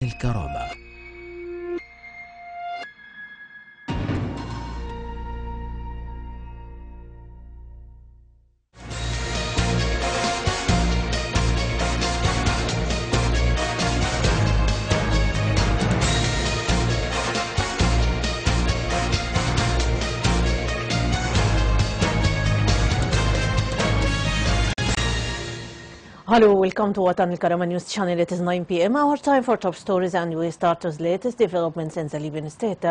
الكرامة. Hello, welcome to Watan الكرامة news channel. It is 9 p.m. our time for top stories, and we start with latest developments in the Libyan state.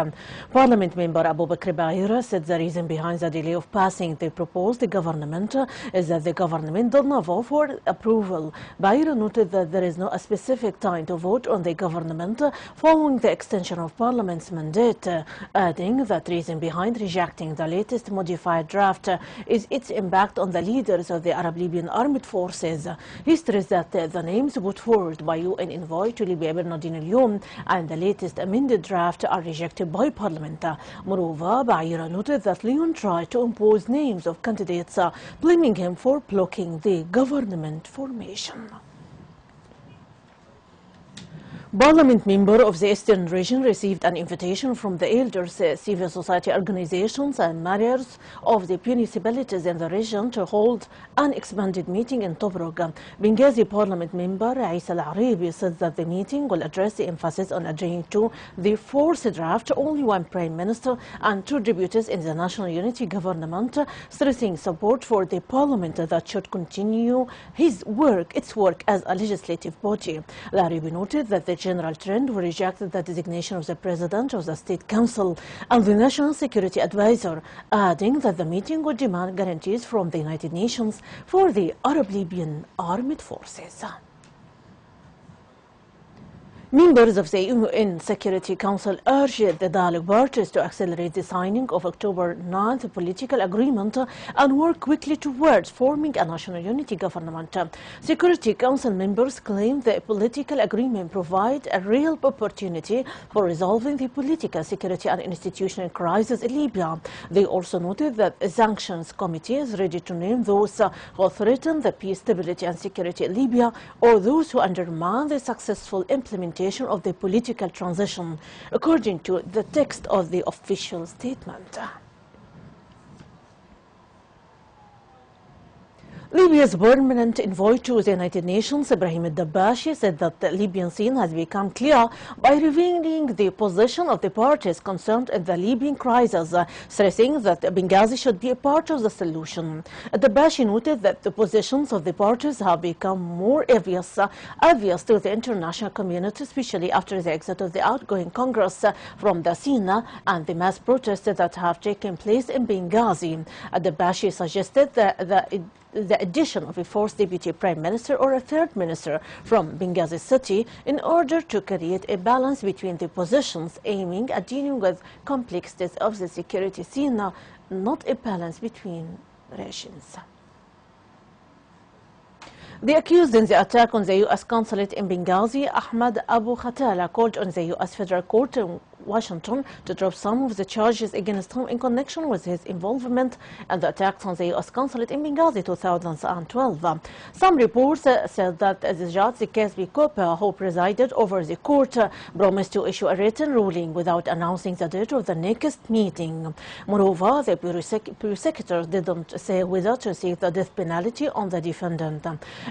Parliament member Abu Bakr Baira said the reason behind the delay of passing the proposed government is that the government did not vote for approval. Baira noted that there is no specific time to vote on the government following the extension of Parliament's mandate, adding that reason behind rejecting the latest modified draft is its impact on the leaders of the Arab Libyan armed forces. He stressed that the names put forward by UN envoy to Libya Bernardino اليوم and the latest amended draft are rejected by Parliament. Moreover, Baira noted that Leon tried to impose names of candidates, blaming him for blocking the government formation. Parliament member of the Eastern region received an invitation from the elders, civil society organizations and mayors of the municipalities in the region to hold an expanded meeting in Tobruk. Benghazi Parliament member Isa Al-Aribi said that the meeting will address the emphasis on adhering to the fourth draft, only one prime minister and two deputies in the national unity government, stressing support for the parliament that should continue its work as a legislative body. Al-Aribi noted that the general trend will reject the designation of the President of the State Council and the National Security Advisor, adding that the meeting would demand guarantees from the United Nations for the Arab Libyan armed forces. Members of the UN Security Council urged the dialogue parties to accelerate the signing of October 9th political agreement and work quickly towards forming a national unity government. Security Council members claim the political agreement provides a real opportunity for resolving the political, security and institutional crisis in Libya. They also noted that the Sanctions Committee is ready to name those who threaten the peace, stability and security in Libya or those who undermine the successful implementation of the political transition, according to the text of the official statement. Libya's permanent envoy to the United Nations, Ibrahim al-Dabbashi, said that the Libyan scene has become clear by revealing the position of the parties concerned in the Libyan crisis, stressing that Benghazi should be a part of the solution. Al-Dabbashi noted that the positions of the parties have become more obvious to the international community, especially after the exit of the outgoing Congress from the scene and the mass protests that have taken place in Benghazi. Al-Dabbashi suggested that the addition of a fourth deputy prime minister or a third minister from Benghazi city in order to create a balance between the positions, aiming at dealing with complexities of the security scene, not a balance between regions. The accused in the attack on the U.S. consulate in Benghazi, Ahmad Abu Khatala, called on the U.S. Federal Court in Washington to drop some of the charges against him in connection with his involvement in the attacks on the U.S. consulate in Benghazi 2012. Some reports said that the judge Casby Cooper, who presided over the court, promised to issue a written ruling without announcing the date of the next meeting. Moreover, the prosecutor didn't say whether to seek the death penalty on the defendant.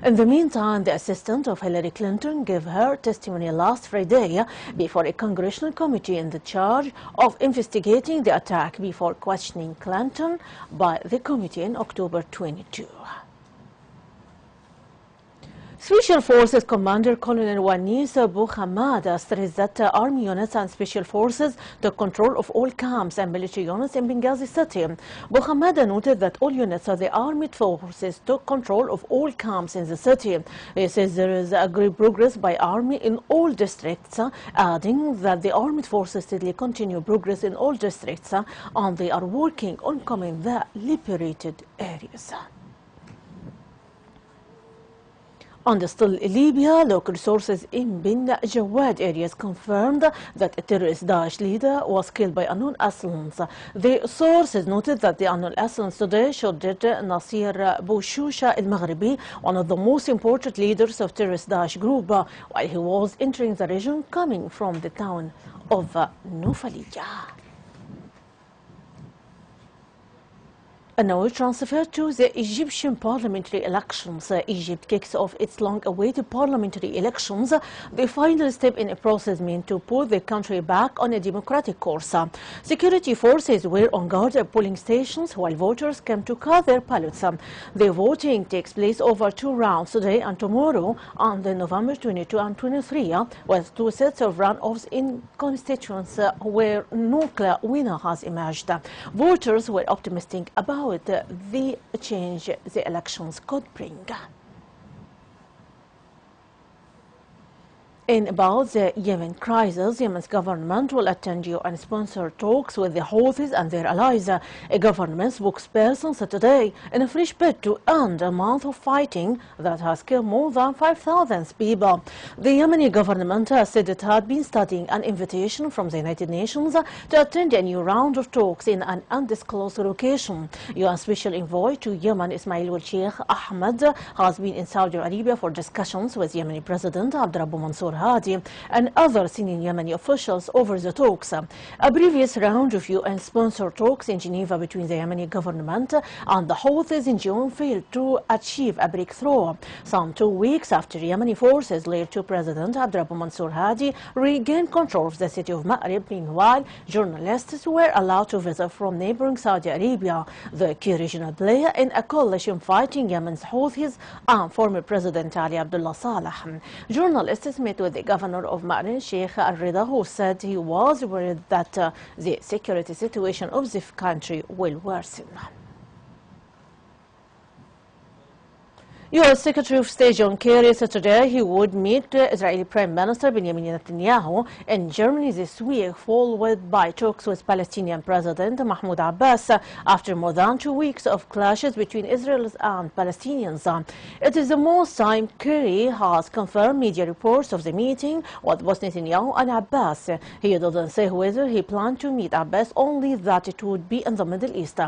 In the meantime, the assistant of Hillary Clinton gave her testimony last Friday before a congressional committee in the charge of investigating the attack before questioning Clinton by the committee in October 22. Special Forces Commander Colonel Wanis Bouhamada stressed that Army units and Special Forces took control of all camps and military units in Benghazi city. Bouhamada noted that all units of the armed forces took control of all camps in the city. He says there is a great progress by Army in all districts, adding that the armed forces steadily continue progress in all districts and they are working on coming the liberated areas. And still Libya, local sources in Bin Jawad areas confirmed that a terrorist Daesh leader was killed by unknown assailants. The sources noted that the unknown assailants today shot Nasir Boushoucha al-Maghribi, one of the most important leaders of terrorist Daesh group, while he was entering the region coming from the town of Nufaliya. And now we transfer to the Egyptian parliamentary elections. Egypt kicks off its long-awaited parliamentary elections, the final step in a process meant to put the country back on a democratic course. Security forces were on guard at polling stations while voters came to cast their ballots. The voting takes place over 2 rounds today and tomorrow on November 22 and 23, with 2 sets of runoffs in constituents where no clear winner has emerged. Voters were optimistic about the change the elections could bring. In about the Yemen crisis, Yemen's government will attend UN-sponsored talks with the Houthis and their allies. A government spokesperson said today, in a fresh bid to end a month of fighting that has killed more than 5,000 people. The Yemeni government said it had been studying an invitation from the United Nations to attend a new round of talks in an undisclosed location. UN Special Envoy to Yemen, Ismail Sheikh Ahmed, has been in Saudi Arabia for discussions with Yemeni President Abdurrahman Mansour Hadi and other senior Yemeni officials over the talks. A previous round of UN-sponsored talks in Geneva between the Yemeni government and the Houthis in June failed to achieve a breakthrough. Some 2 weeks after Yemeni forces led to President Abdurrahman Mansour Hadi regained control of the city of Ma'rib. Meanwhile, journalists were allowed to visit from neighboring Saudi Arabia, the key regional player in a coalition fighting Yemen's Houthis and former President Ali Abdullah Saleh. Journalists met with the governor of Ma'na, Sheikh Al-Rida, who said he was worried that the security situation of the country will worsen. U.S. Secretary of State John Kerry said today he would meet Israeli Prime Minister Benjamin Netanyahu in Germany this week, followed by talks with Palestinian President Mahmoud Abbas after more than 2 weeks of clashes between Israelis and Palestinians. It is the most time Kerry has confirmed media reports of the meeting with both Netanyahu and Abbas. He doesn't say whether he planned to meet Abbas, only that it would be in the Middle East.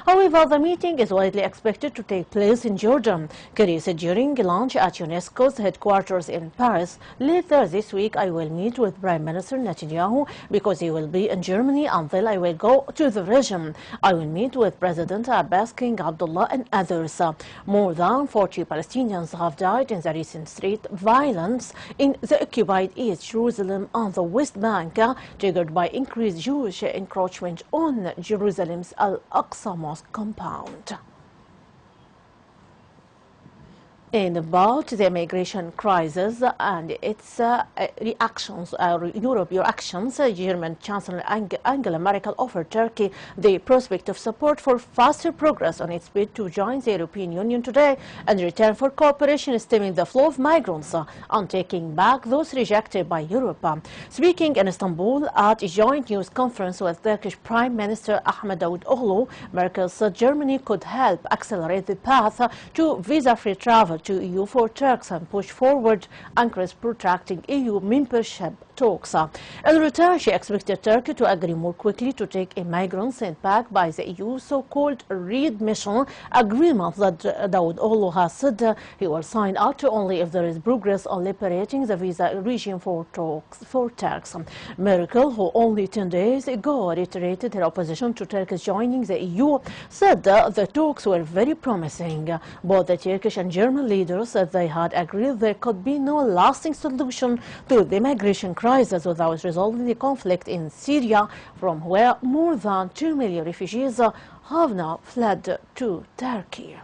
However, the meeting is widely expected to take place in Jordan. Kerry said during lunch at UNESCO's headquarters in Paris, later this week I will meet with Prime Minister Netanyahu because he will be in Germany, and then I will go to the region. I will meet with President Abbas, King Abdullah and others. More than 40 Palestinians have died in the recent street violence in the occupied East Jerusalem and the West Bank, triggered by increased Jewish encroachment on Jerusalem's Al-Aqsa Mosque compound. In about the migration crisis and its reactions, Europe reactions, German Chancellor Angela Merkel offered Turkey the prospect of support for faster progress on its bid to join the European Union today in return for cooperation stemming the flow of migrants and taking back those rejected by Europe. Speaking in Istanbul at a joint news conference with Turkish Prime Minister Ahmet Davutoğlu, Merkel said Germany could help accelerate the path to visa-free travel to EU for Turks and push forward Ankara's protracting EU membership talks. In return, she expected Turkey to agree more quickly to take immigrants sent back by the EU so-called readmission agreement that Davutoğlu has said he will sign up to only if there is progress on liberating the visa regime for Turks. Merkel, who only 10 days ago reiterated her opposition to Turkey's joining the EU, said the talks were very promising. Both the Turkish and German leaders said they had agreed there could be no lasting solution to the migration crisis without resolving the conflict in Syria, from where more than 2 million refugees have now fled to Turkey.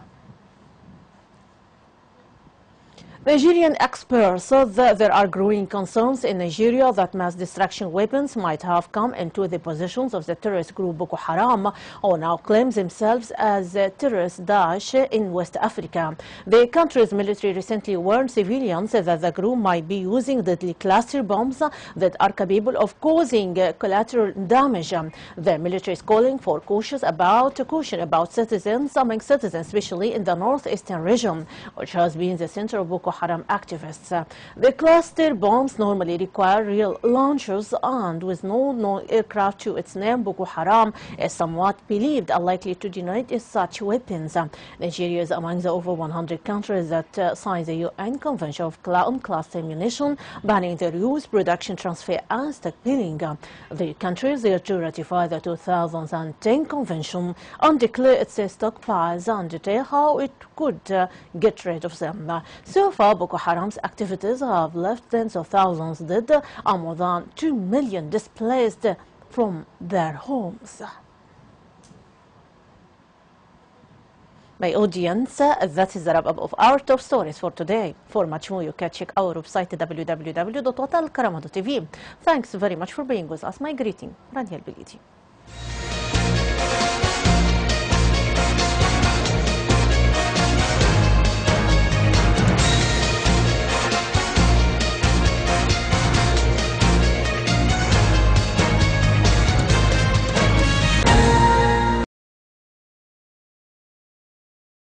Nigerian experts said that there are growing concerns in Nigeria that mass destruction weapons might have come into the possessions of the terrorist group Boko Haram, who now claims themselves as terrorist Daesh in West Africa. The country's military recently warned civilians that the group might be using deadly cluster bombs that are capable of causing collateral damage. The military is calling for caution about citizens, especially in the northeastern region, which has been the center of Boko Boko Haram activists. The cluster bombs normally require real launchers, and with no known aircraft to its name, Boko Haram is somewhat believed unlikely to generate such weapons. Nigeria is among the over 100 countries that signed the UN Convention on Cluster Munition, banning their use, production, transfer, and stockpiling. The country is there to ratify the 2010 Convention and declare its stockpiles and detail how it could get rid of them. So far, Boko Haram's activities have left tens of thousands dead and more than 2 million displaced from their homes. My audience, that is the wrap-up of our top stories for today. For much more, you can check our website www.الكرامة.tv. Thanks very much for being with us. My greeting, Rania Al-Bilidi.